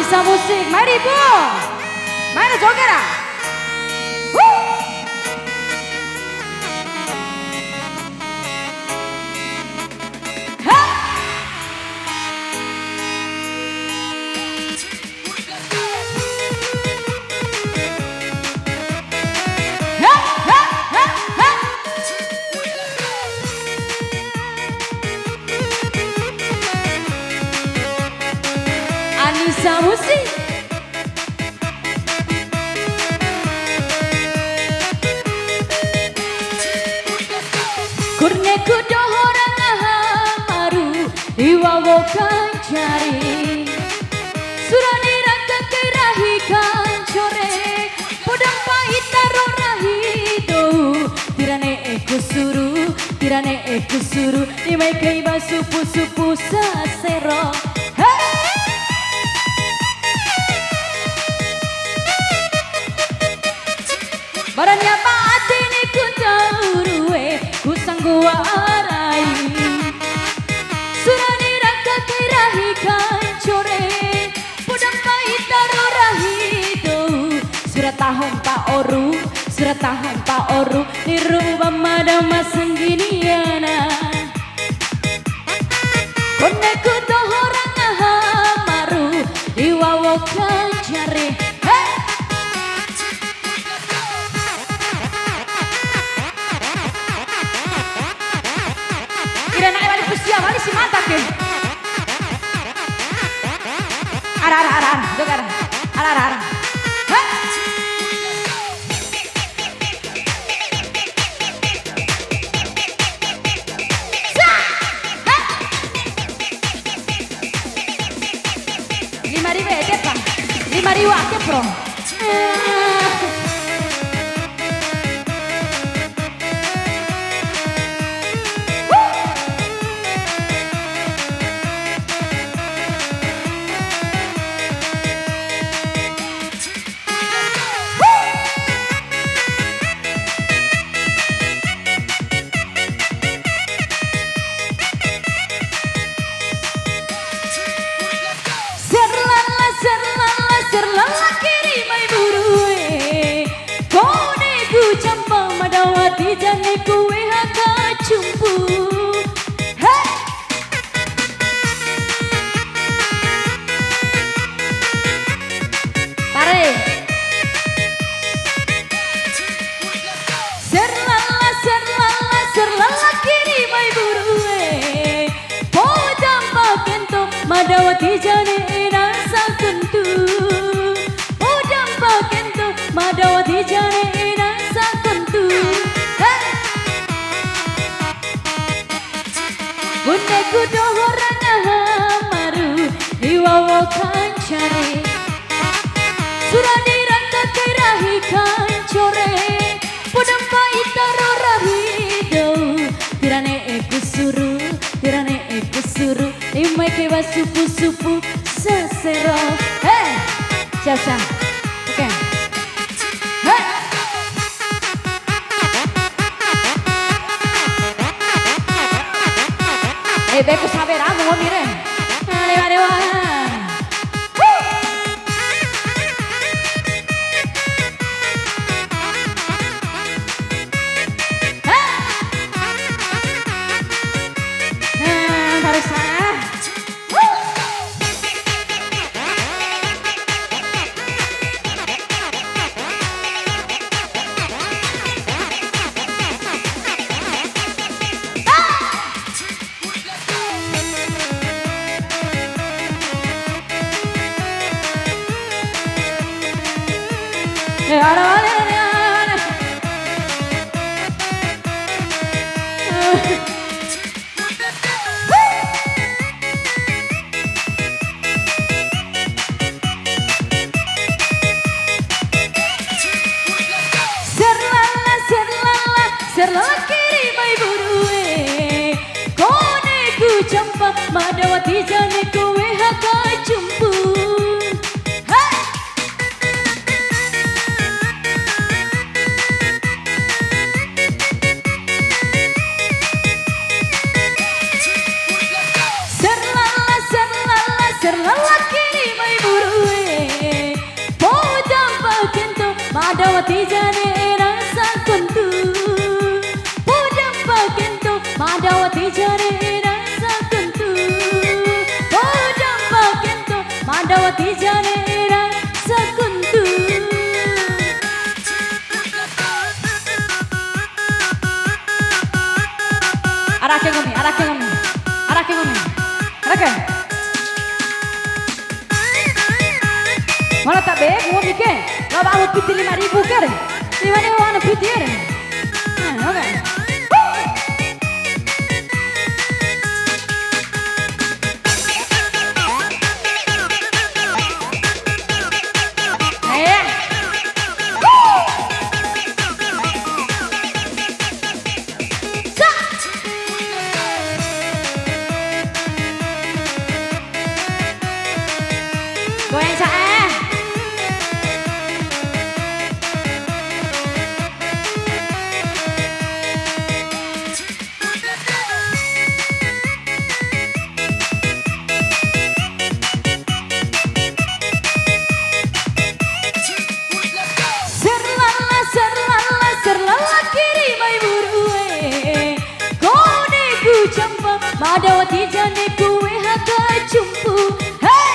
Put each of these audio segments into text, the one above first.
Anissa Musik, mari Bu. Mana joget ah? Anissa Musik. Kurne kudo orang hamaru iwawo kancari surani rangka kerahi kancore podang pahit taro rahido tirane eku suru dimai kai basupu supu sasero. Baranya pati ni ku taurue ku sanggua arai surani rangka kerahi kancore podang pahit taro rahido surat tahun pa oru ni ruba madama sangginiana konne ku tohorang hamaru iwawo kancare. Vale si mata que ara jogar ara lima ribu depan 5.000 ake pro. Serlala kiri mai burue kone ku campa madawati jane kuwe haka cumpu. Hey pare serlala kiri mai burue po jampa kento madawati jane nasa kentu madawati jane nasa kentu. Bunda kudo orang hamaru iwawo kancare surani rangka kerahi kancore podang pahit taro rahido tirane eku suru imai kewa supu sesero. Hey siap oke. Beku sabar aku mire. Lewa. Serlala kiri mai burue kone ku campa madawati jane kuwe haka cumpu. Hey serlala kiri mai burue jane rasa kuntu pujam pakento madawati jane rasa kuntu pujam pakento madawati jane rasa kuntu. Arake ngomong, arake. Mana tak baik, mau mikir, kalau mau piti 5.000 kan? 5.000 mana piti ada? Oke. Goyang saya. Serlala kiri mai burue kone ku campa madawati jane kuwe haka cumpu. Hey!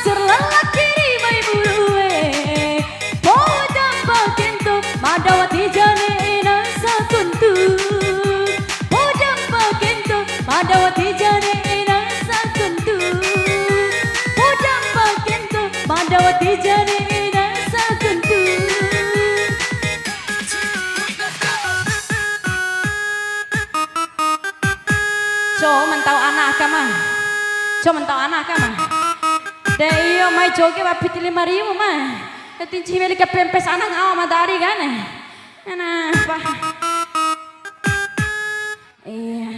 Serlala kiri mai burue podam pakento madawati jane rasa kuntu podam pakento madawati jane rasa kuntu podam pakento madawati jane rasa kuntu. Coba mentau anak kama, coba mentau anak kama. Deh iyo mai joge wapit 5.000 mah. Ketinci beli ke pempes anak awam madari kan? Enak apa? Iya.